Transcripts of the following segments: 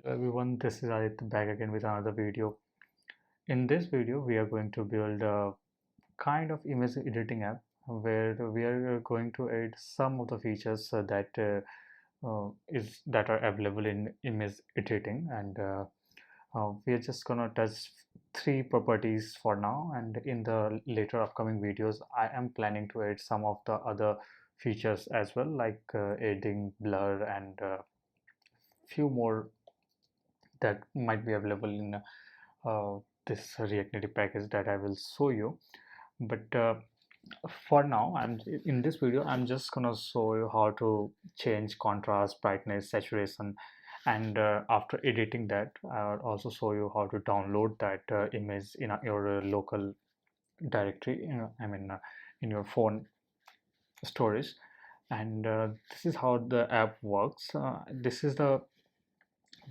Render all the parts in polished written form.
Hello everyone, this is Aditya back again with another video. In this video, we are going to build a kind of image editing app where we are going to add some of the features that are available in image editing, and we are just gonna touch three properties for now. And in the later upcoming videos, I am planning to add some of the other features as well, like adding blur and few more that might be available in uh, this React Native package that I will show you. But for now, I'm in this video I'm just gonna show you how to change contrast, brightness, saturation, and after editing that I'll also show you how to download that image in your local directory, in your phone storage. And this is how the app works. This is the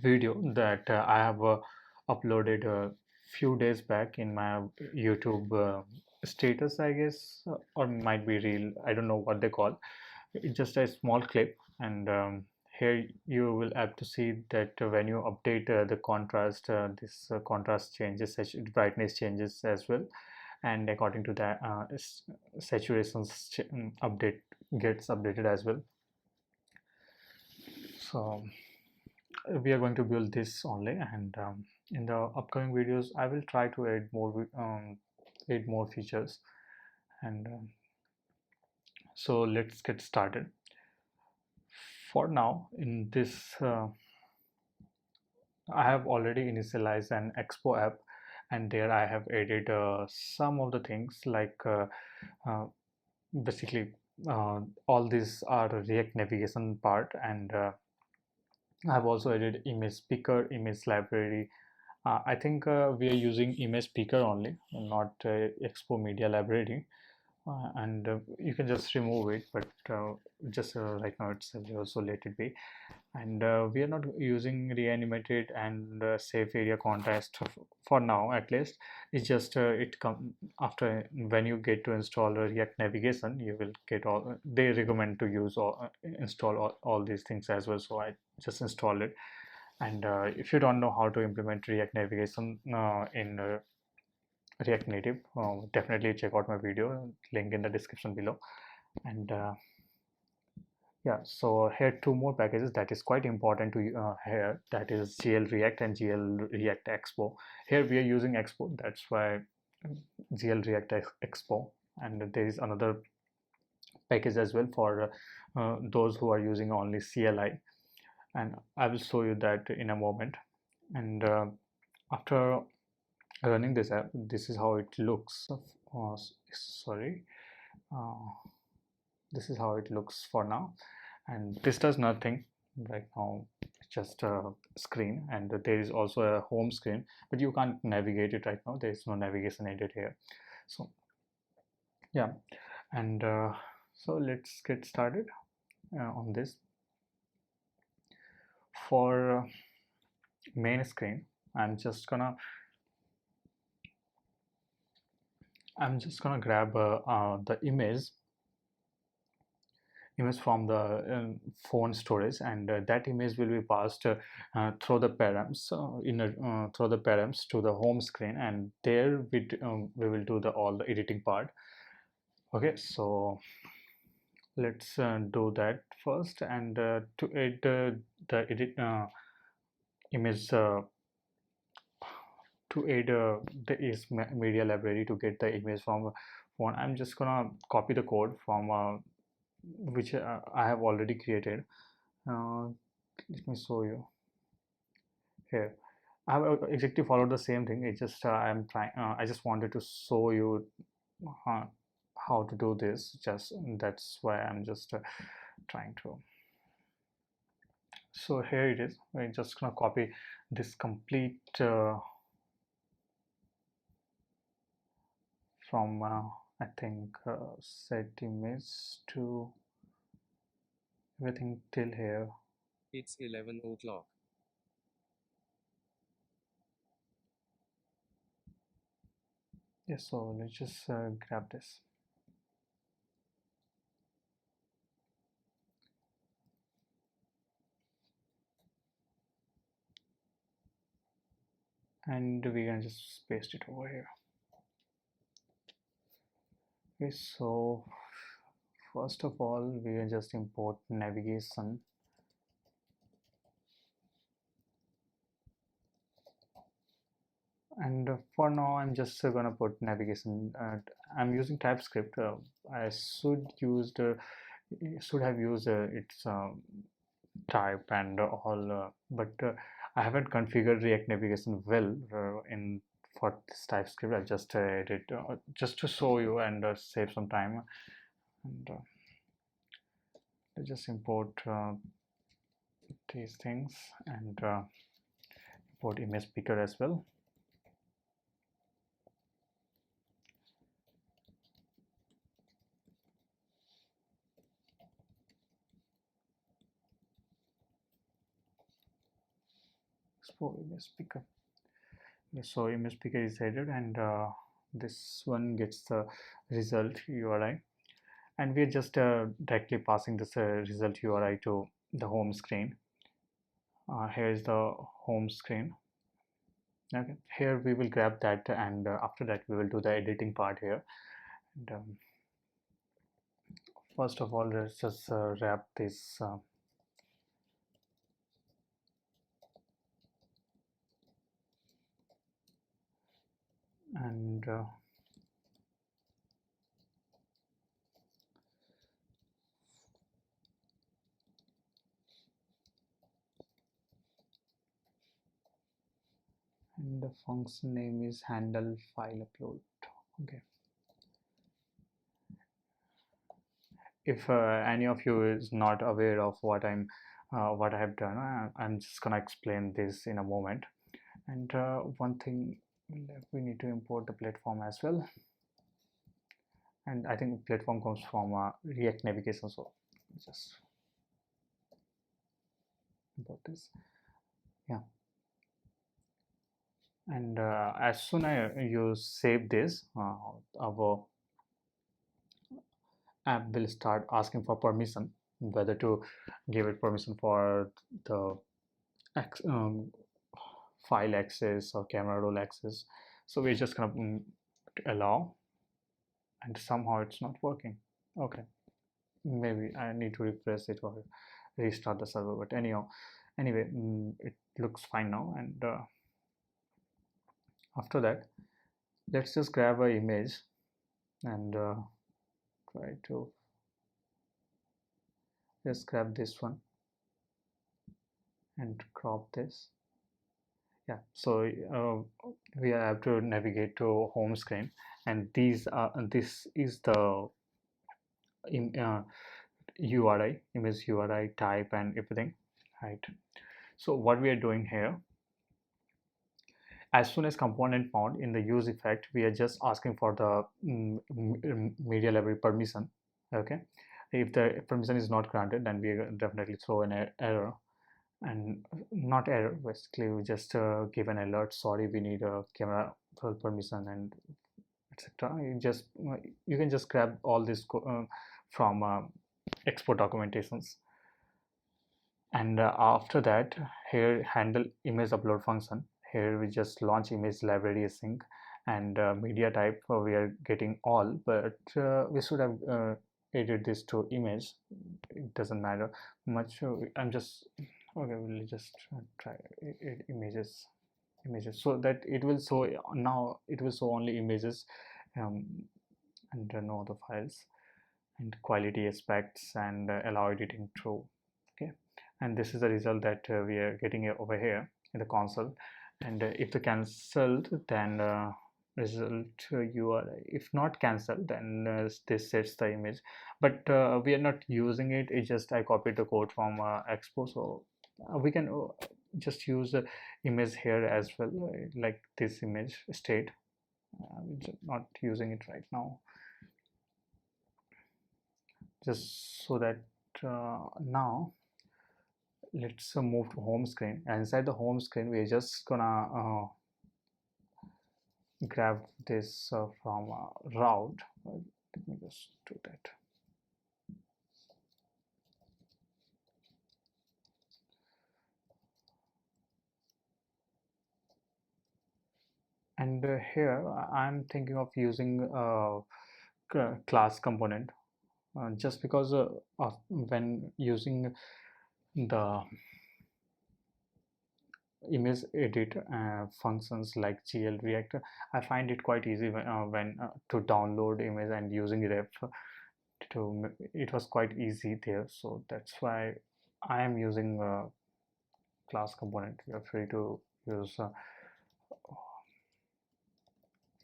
video that I have uploaded a few days back in my YouTube status, I guess, or might be reel. I don't know what they call. It's just a small clip, and here you will have to see that when you update the contrast, this contrast changes, brightness changes as well, and according to that, saturation update gets updated as well. So we are going to build this only, and in the upcoming videos I will try to add more features. And so let's get started. For now, in this I have already initialized an expo app, and there I have added some of the things like uh, basically all these are React navigation part, and I have also added image picker, image library. I think we are using image picker only, not expo media library. And you can just remove it, but just right now it's so let it be. And we are not using reanimated and safe area contrast for now, at least. It's just it come after when you get to install React navigation, you will get all they recommend to use or install all these things as well. So I just installed it. And if you don't know how to implement React navigation in React Native, definitely check out my video, link in the description below. And yeah, so here two more packages that is quite important to here, that is GL React and GL React Expo. Here we are using Expo, that's why GL React Expo. And there is another package as well for those who are using only CLI, and I will show you that in a moment. And after running this app, this is how it looks. Sorry, uh, this is how it looks for now, and this does nothing right now. It's just a screen, and there is also a home screen, but you can't navigate it right now. There is no navigation aided here. So yeah, and so let's get started on this. For main screen, I'm just gonna grab the image from the phone storage, and that image will be passed through the params through the params to the home screen, and there we will do the all the editing part. Okay, so let's do that first. And to add the edit image to add the is media library to get the image from phone, I'm just gonna copy the code from which I have already created. Let me show you here. I have exactly followed the same thing. It's just I'm trying. I just wanted to show you uh, how to do this. Just that's why I'm just trying to. So here it is. We're just gonna copy this complete from I think set image to everything till here. It's 11 o'clock. Yes, so let's just grab this. and we can just paste it over here. Okay, so first of all we can just import navigation, and for now I'm just gonna put navigation. I'm using TypeScript. I should have used its type and all, but I haven't configured React navigation well in for this TypeScript. I just edit just to show you and save some time, and let's just import these things and import image picker as well. Export image picker. So image picker is added, and this one gets the result URI, and we're just directly passing this result URI to the home screen. Here is the home screen. Okay, here we will grab that, and after that we will do the editing part here. And first of all, let's just wrap this and the function name is handle file upload. Okay, if any of you is not aware of what I have done, I'm just gonna explain this in a moment. And one thing, we need to import the platform as well, and I think platform comes from React navigation, so just import this. Yeah, and as soon as you save this, our app will start asking for permission, whether to give it permission for the file access or camera roll access. So we're just gonna allow, and somehow it's not working. Okay, maybe I need to refresh it or restart the server, but anyhow, anyway, it looks fine now. And after that, let's just grab an image and try to just grab this one and crop this. Yeah, so we have to navigate to home screen, and this is the URI, image URI type and everything, right? So what we are doing here, as soon as component found in the use effect, we are just asking for the media library permission. Okay, if the permission is not granted, then we definitely throw an error, and not error, basically we just give an alert, sorry, we need a camera permission and etc. You can just grab all this from export documentations. And after that, here handle image upload function, here we just launch image library async, and media type we are getting all, but we should have added this to image. It doesn't matter much. I'm just okay, we'll just try images, so that it will show, now it will show only images, um, and no other files, and quality aspects, and allow editing true. Okay, and this is the result that we are getting over here in the console. And if the cancelled, then result URI, if not cancelled, then this sets the image, but we are not using it. It's just I copied the code from expo, so we can just use the image here as well, like this image state. We're just not using it right now, just so that now let's move to home screen, and inside the home screen we're just gonna grab this from route. Let me just do that. And here I'm thinking of using class component, just because of when using the image edit functions like GL React, I find it quite easy when to download image, and using ref it was quite easy there. So that's why I am using class component. You're free to use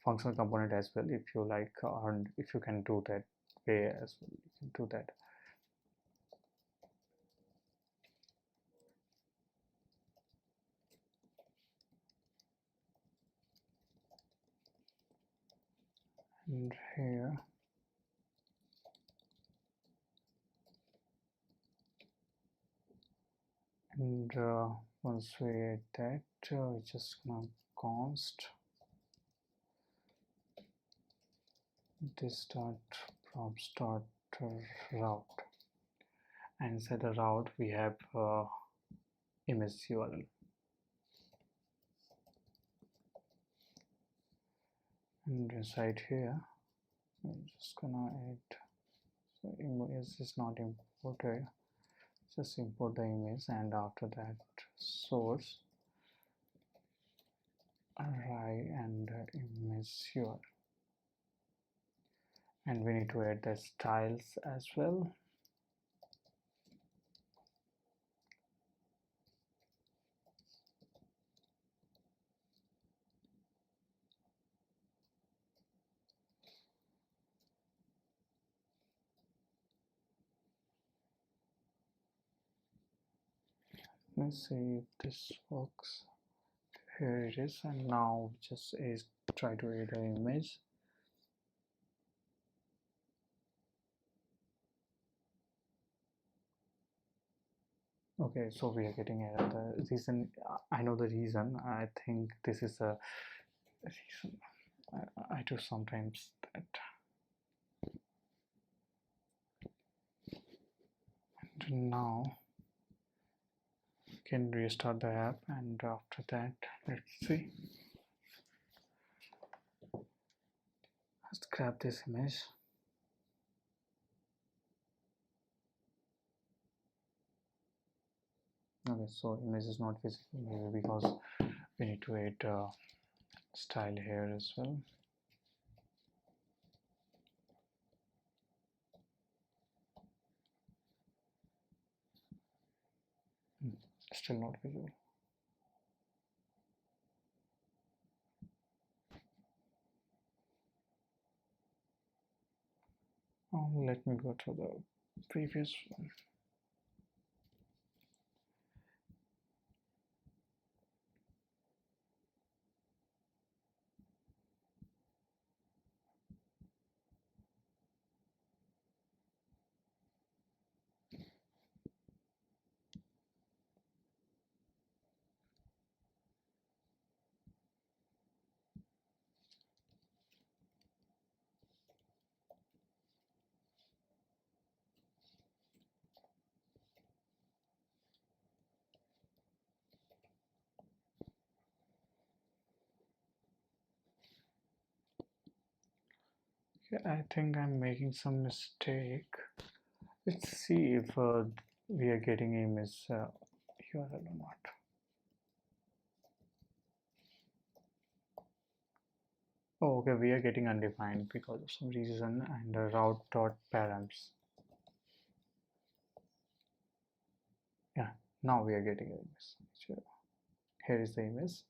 functional component as well if you like, and if you can do that way as well, you can do that. And here, and once we add that, we're just gonna const this dot props dot route, and inside the route we have image URL, and inside here I'm just gonna add, so image is not imported, just import the image, and after that source array and image URL, and we need to add the styles as well. Let's see if this works. Here it is, and now just try to add an image. Okay, so we are getting error. The reason, I know the reason. I think this is a reason. I do sometimes that. And now you can restart the app, and after that, let's see. Let's grab this image. Okay, so image is not visible because we need to add style here as well. Still not visible. Let me go to the previous one. Okay, I think I'm making some mistake. Let's see if we are getting image URL or not. Oh, okay, we are getting undefined because of some reason, and route dot params. Yeah, now we are getting image. Here is the image.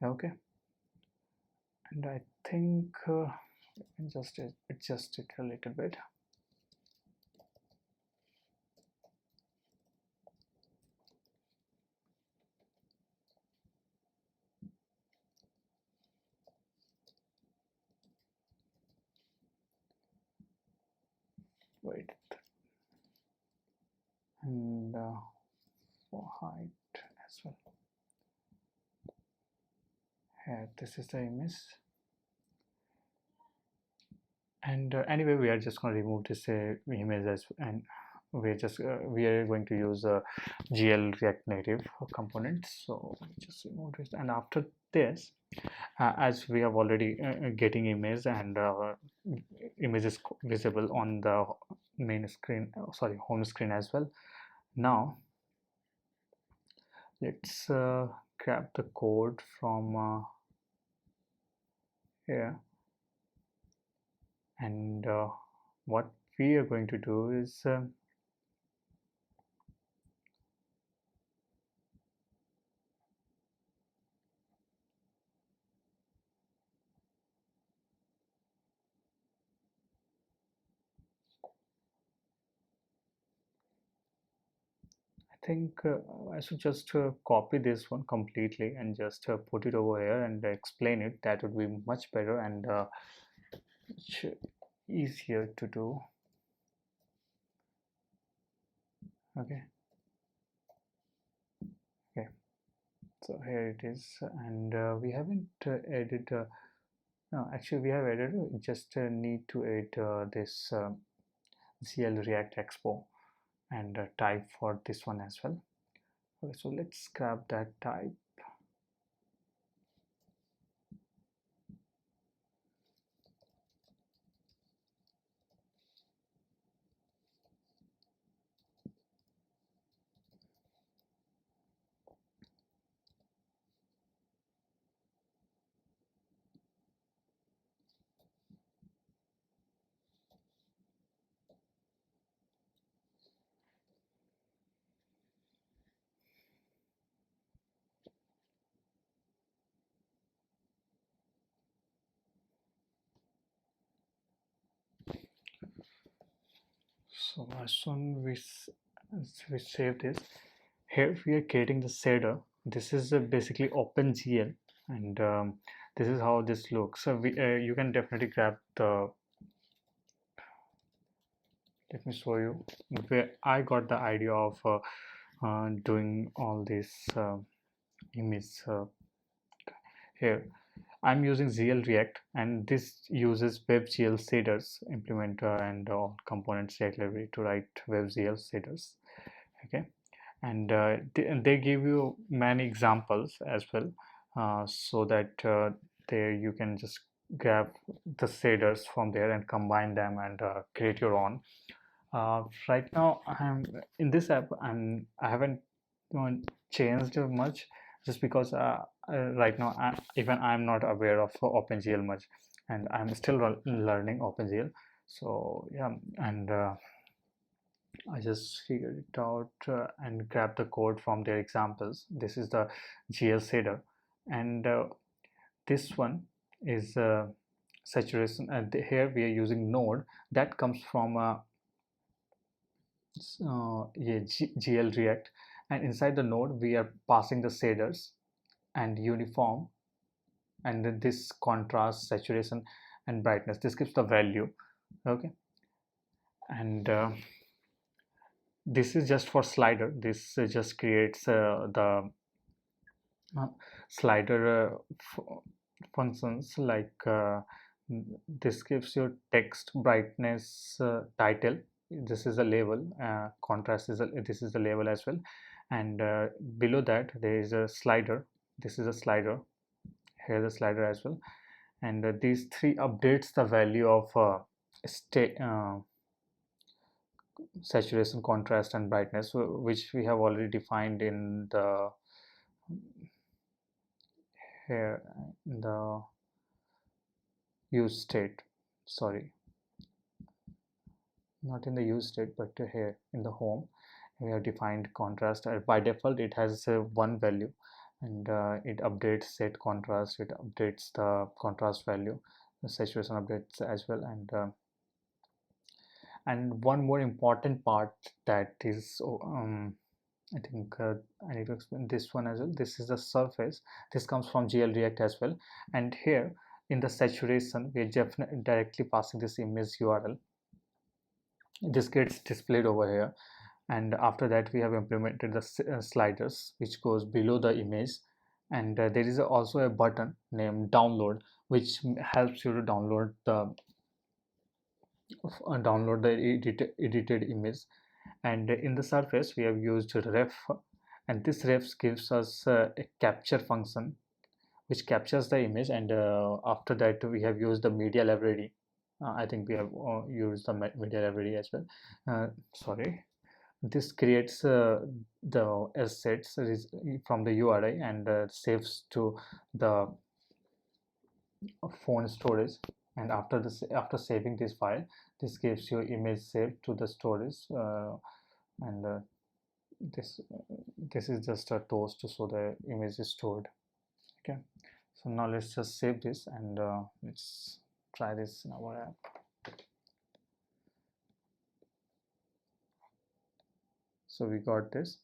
Okay, and I think just adjust it a little bit. Wait, and for height as well. Here, this is the image. And anyway, we are just going to remove this image and we are going to use GL React Native components. So just remove this, and after this, as we have already getting image, and image is visible on the main screen, sorry, home screen as well. Now let's grab the code from here, and what we are going to do is I think I should just copy this one completely and just put it over here and explain it. That would be much better and much easier to do. Okay, okay. So here it is, and we haven't added. No, actually, we have added. Just need to add this CL React Expo and type for this one as well. Okay, so let's grab that type. So as soon as we save this, here we are creating the shader. This is basically OpenGL, and this is how this looks. So you can definitely grab the. Let me show you where I got the idea of doing all this image here. I'm using ZL React, and this uses WebGL shaders implementer and all components React library to write WebGL shaders. Okay, and they give you many examples as well, so that there you can just grab the shaders from there and combine them and create your own. Right now, I'm in this app. I haven't changed much, just because right now even I'm not aware of OpenGL much, and I'm still learning OpenGL. So yeah, and I just figured it out and grabbed the code from their examples. This is the GL shader, and this one is saturation. And here we are using Node that comes from yeah, GL React, and inside the node we are passing the shaders and uniform, and then this contrast, saturation, and brightness. This gives the value. Okay, and this is just for slider. This just creates the uh, slider functions like this gives you text, brightness, title. This is a label. Contrast is this is the label as well, and below that there is a slider. This is a slider. Here the slider as well, and these three updates the value of state saturation, contrast, and brightness, which we have already defined in the here in the use state. Sorry, not in the use state, but here in the home we have defined contrast. By default it has one value, and it updates set contrast, it updates the contrast value, the saturation updates as well, and one more important part that is I think I need to explain this one as well. This is the surface. This comes from GL React as well, and here in the saturation we are directly passing this image URL. This gets displayed over here, and after that we have implemented the sliders which goes below the image, and there is also a button named download, which helps you to download the edited image, And in the surface we have used ref, and this ref gives us a capture function which captures the image, and after that we have used the media library. I think we have used the media library as well. Sorry, this creates the assets from the URI and saves to the phone storage. And after saving this file, this gives you image saved to the storage, and this this is just a toast so the image is stored. Okay, so now let's just save this, and let's try this in our app. So we got this,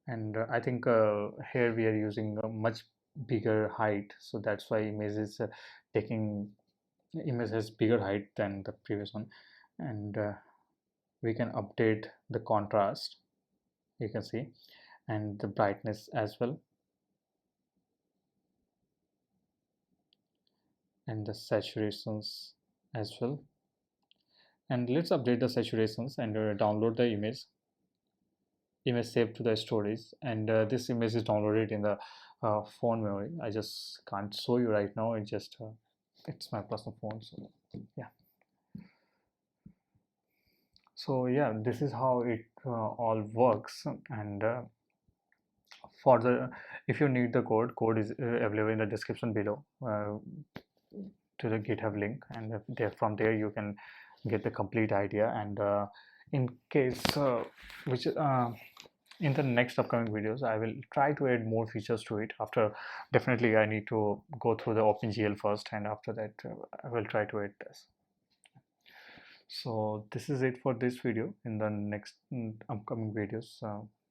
and I think here we are using a much bigger height, so that's why image is taking image has bigger height than the previous one. And we can update the contrast, you can see, and the brightness as well, and the saturations as well. And let's update the saturations and download the image saved to the storage. And this image is downloaded in the phone memory. I just can't show you right now, it just it's my personal phone. So yeah, so yeah, this is how it all works. And for the if you need the code is available in the description below, to the GitHub link, and there from there you can get the complete idea. And in case which in the next upcoming videos I will try to add more features to it. After, definitely I need to go through the OpenGL first, and after that I will try to add this. So this is it for this video. In the next upcoming videos,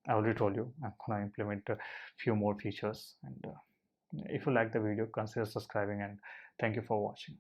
I already told you I'm gonna implement a few more features. And if you like the video, consider subscribing, and thank you for watching.